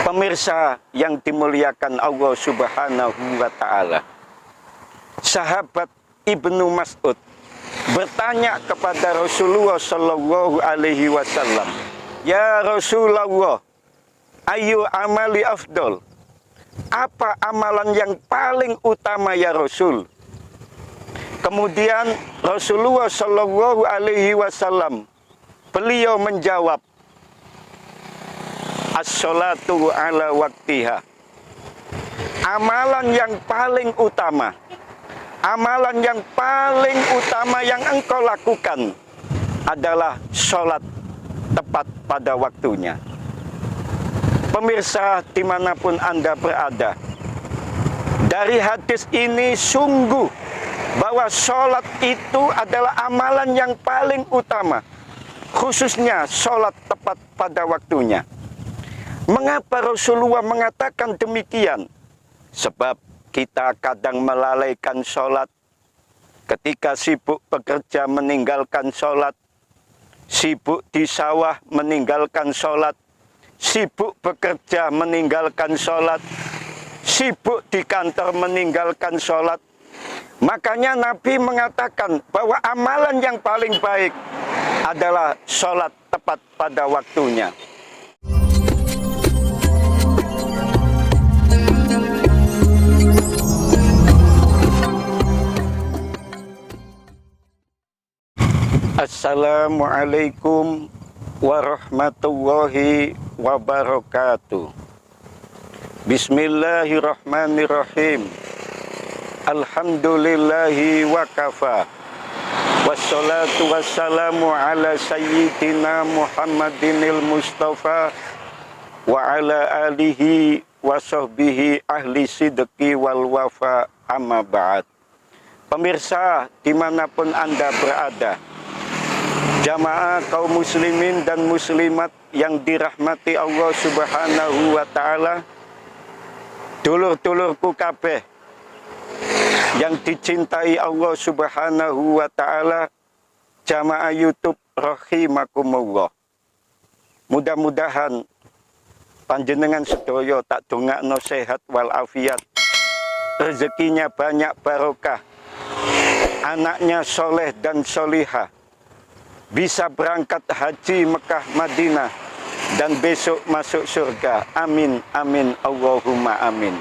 Pemirsa yang dimuliakan Allah Subhanahu wa Ta'ala, sahabat Ibnu Mas'ud bertanya kepada Rasulullah Shallallahu Alaihi Wasallam, "Ya Rasulullah, ayu amali afdol? Apa amalan yang paling utama ya Rasul?" Kemudian Rasulullah Shallallahu Alaihi Wasallam beliau menjawab, "As-sholatu ala waktiha." Amalan yang paling utama, amalan yang paling utama yang engkau lakukan adalah sholat tepat pada waktunya. Pemirsa dimanapun Anda berada, dari hadis ini sungguh bahwa sholat itu adalah amalan yang paling utama, khususnya sholat tepat pada waktunya. Mengapa Rasulullah mengatakan demikian? Sebab kita kadang melalaikan sholat, ketika sibuk bekerja meninggalkan sholat, sibuk di sawah meninggalkan sholat, sibuk bekerja meninggalkan sholat, sibuk di kantor meninggalkan sholat. Makanya Nabi mengatakan bahwa amalan yang paling baik adalah sholat tepat pada waktunya. Assalamualaikum warahmatullahi wabarakatuh. Bismillahirrahmanirrahim. Alhamdulillahi wa kafa. Wassalatu wassalamu ala sayyidina Muhammadinil Mustafa wa ala alihi wa sahbihi ahli sidqi wal wafa, amma ba'd. Pemirsa dimanapun Anda berada, jamaah kaum muslimin dan muslimat yang dirahmati Allah Subhanahu wa Ta'ala, dulur-dulurku kabeh yang dicintai Allah Subhanahu wa Ta'ala, jamaah YouTube rahimakumullah. Mudah-mudahan panjenengan sedaya tak dongakno sehat walafiat, rezekinya banyak barokah, anaknya soleh dan solihah, bisa berangkat haji Mekah Madinah dan besok masuk surga. Amin, amin, Allahumma amin.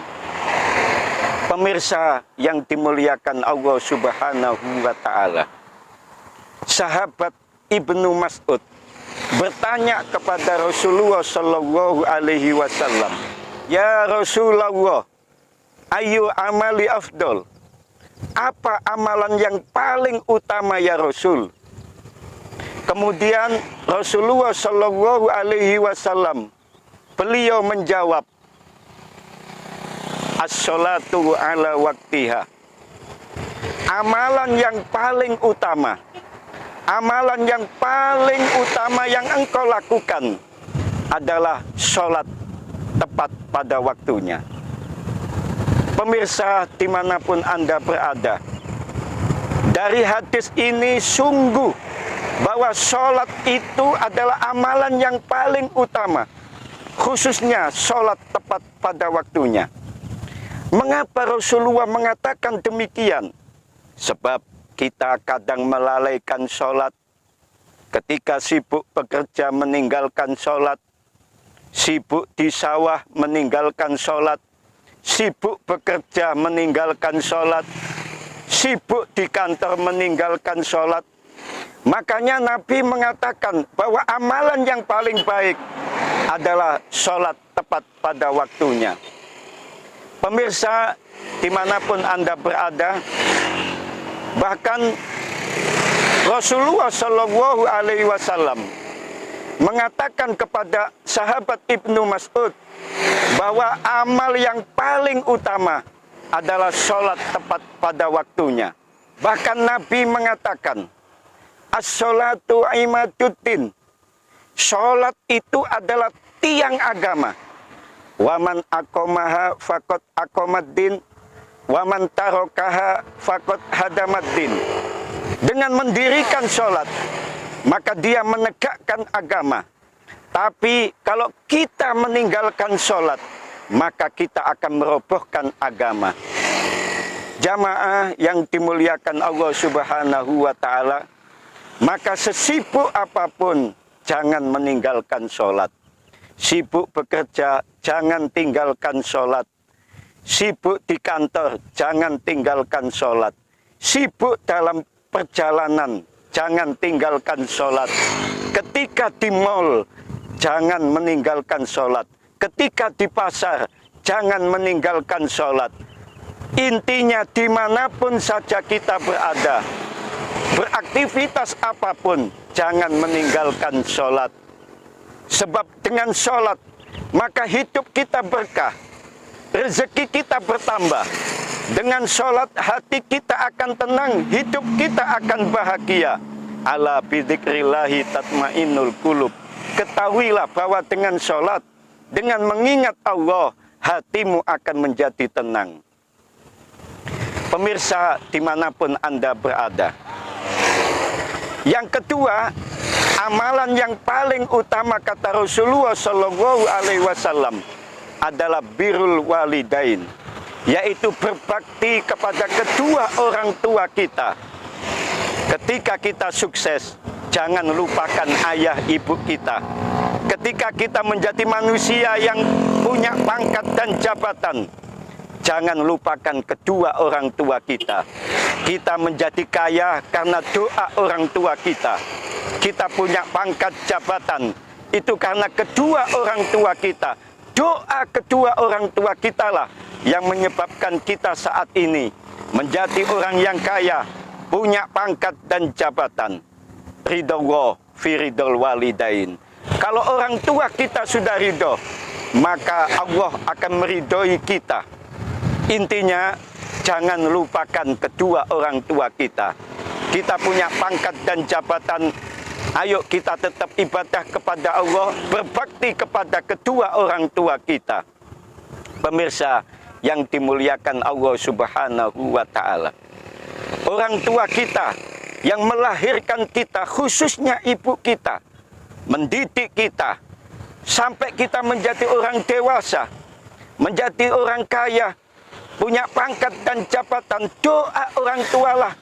Pemirsa yang dimuliakan Allah Subhanahu wa Ta'ala, sahabat Ibnu Mas'ud bertanya kepada Rasulullah Shallallahu Alaihi Wasallam, "Ya Rasulullah, ayu amali afdol? Apa amalan yang paling utama ya Rasul?" Kemudian Rasulullah Shallallahu Alaihi Wasallam beliau menjawab, "As-sholatu ala waktiha." Amalan yang paling utama, amalan yang paling utama yang engkau lakukan adalah sholat tepat pada waktunya. Pemirsa dimanapun Anda berada, dari hadis ini sungguh bahwa sholat itu adalah amalan yang paling utama, khususnya sholat tepat pada waktunya. Mengapa Rasulullah mengatakan demikian? Sebab kita kadang melalaikan sholat, ketika sibuk bekerja meninggalkan sholat, sibuk di sawah meninggalkan sholat, sibuk bekerja meninggalkan sholat, sibuk di kantor meninggalkan sholat. Makanya Nabi mengatakan bahwa amalan yang paling baik adalah sholat tepat pada waktunya. Pemirsa dimanapun Anda berada, bahkan Rasulullah Shallallahu Alaihi Wasallam mengatakan kepada sahabat Ibnu Mas'ud bahwa amal yang paling utama adalah sholat tepat pada waktunya. Bahkan Nabi mengatakan, "As-sholatu imaduddin." Sholat itu adalah tiang agama. Waman aqomaha faqad aqomaddin, waman tarokaha faqad hadamaddin. Dengan mendirikan sholat, maka dia menegakkan agama. Tapi kalau kita meninggalkan sholat, maka kita akan merobohkan agama. Jamaah yang dimuliakan Allah Subhanahu wa Ta'ala, maka sesibuk apapun jangan meninggalkan sholat. Sibuk bekerja, jangan tinggalkan sholat. Sibuk di kantor, jangan tinggalkan sholat. Sibuk dalam perjalanan, jangan tinggalkan sholat. Ketika di mall, jangan meninggalkan sholat. Ketika di pasar, jangan meninggalkan sholat. Intinya dimanapun saja kita berada, beraktivitas apapun, jangan meninggalkan sholat. Sebab dengan sholat, maka hidup kita berkah, rezeki kita bertambah. Dengan sholat, hati kita akan tenang, hidup kita akan bahagia. Ala bidzikrillahi tatmainnul qulub. Ketahuilah bahwa dengan sholat, dengan mengingat Allah, hatimu akan menjadi tenang. Pemirsa dimanapun Anda berada. Yang kedua, amalan yang paling utama kata Rasulullah Shallallahu Alaihi Wasallam adalah birrul walidain, yaitu berbakti kepada kedua orang tua kita. Ketika kita sukses, jangan lupakan ayah ibu kita. Ketika kita menjadi manusia yang punya pangkat dan jabatan, jangan lupakan kedua orang tua kita. Kita menjadi kaya karena doa orang tua kita. Kita punya pangkat jabatan, itu karena kedua orang tua kita. Doa kedua orang tua kita lah yang menyebabkan kita saat ini menjadi orang yang kaya, punya pangkat dan jabatan. Ridho fi ridhol walidain. Kalau orang tua kita sudah ridho, maka Allah akan meridhoi kita. Intinya, jangan lupakan kedua orang tua kita. Kita punya pangkat dan jabatan, ayo kita tetap ibadah kepada Allah, berbakti kepada kedua orang tua kita. Pemirsa yang dimuliakan Allah Subhanahu wa Ta'ala, orang tua kita yang melahirkan kita, khususnya ibu kita, mendidik kita sampai kita menjadi orang dewasa, menjadi orang kaya, punya pangkat dan jabatan. Doa orang tua lah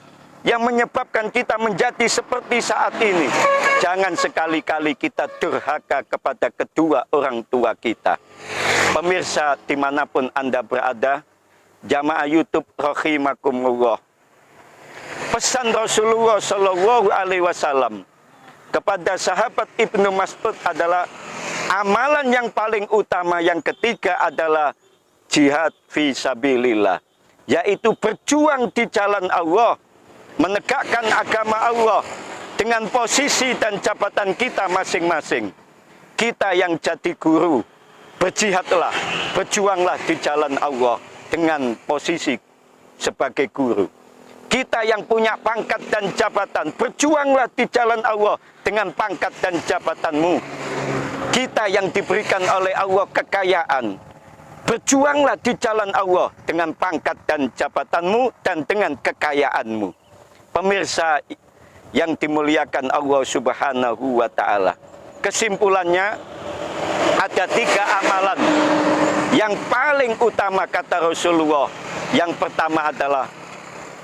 yang menyebabkan kita menjadi seperti saat ini. Jangan sekali-kali kita durhaka kepada kedua orang tua kita. Pemirsa dimanapun Anda berada, jamaah YouTube rahimakumullah, pesan Rasulullah Shallallahu Alaihi Wasallam kepada sahabat Ibnu Mas'ud adalah amalan yang paling utama. Yang ketiga adalah jihad fi sabilillah, yaitu berjuang di jalan Allah, menegakkan agama Allah dengan posisi dan jabatan kita masing-masing. Kita yang jadi guru, berjihadlah, berjuanglah di jalan Allah dengan posisi sebagai guru. Kita yang punya pangkat dan jabatan, berjuanglah di jalan Allah dengan pangkat dan jabatanmu. Kita yang diberikan oleh Allah kekayaan, berjuanglah di jalan Allah dengan pangkat dan jabatanmu dan dengan kekayaanmu. Pemirsa yang dimuliakan Allah Subhanahu wa Ta'ala, kesimpulannya ada 3 amalan yang paling utama kata Rasulullah. Yang pertama adalah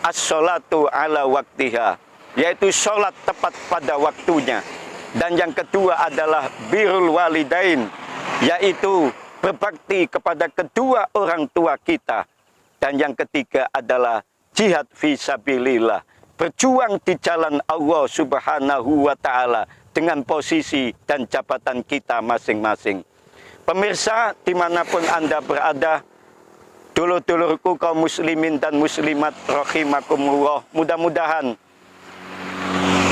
as-sholatu ala waktiha, yaitu sholat tepat pada waktunya. Dan yang kedua adalah birrul walidain, yaitu berbakti kepada kedua orang tua kita. Dan yang ketiga adalah jihad fi sabilillah, berjuang di jalan Allah Subhanahu wa Ta'ala dengan posisi dan jabatan kita masing-masing. Pemirsa dimanapun Anda berada, dulur-dulurku kaum muslimin dan muslimat rahimakumullah, mudah-mudahan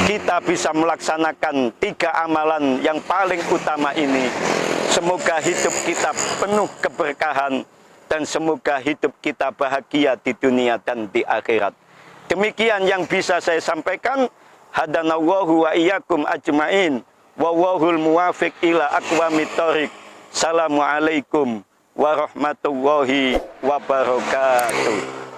kita bisa melaksanakan 3 amalan yang paling utama ini. Semoga hidup kita penuh keberkahan dan semoga hidup kita bahagia di dunia dan di akhirat. Demikian yang bisa saya sampaikan. Hadanallahu wa iyyakum ajmain. Wallahul muwafiq ila aqwamit thoriq. Assalamualaikum warahmatullahi wabarakatuh.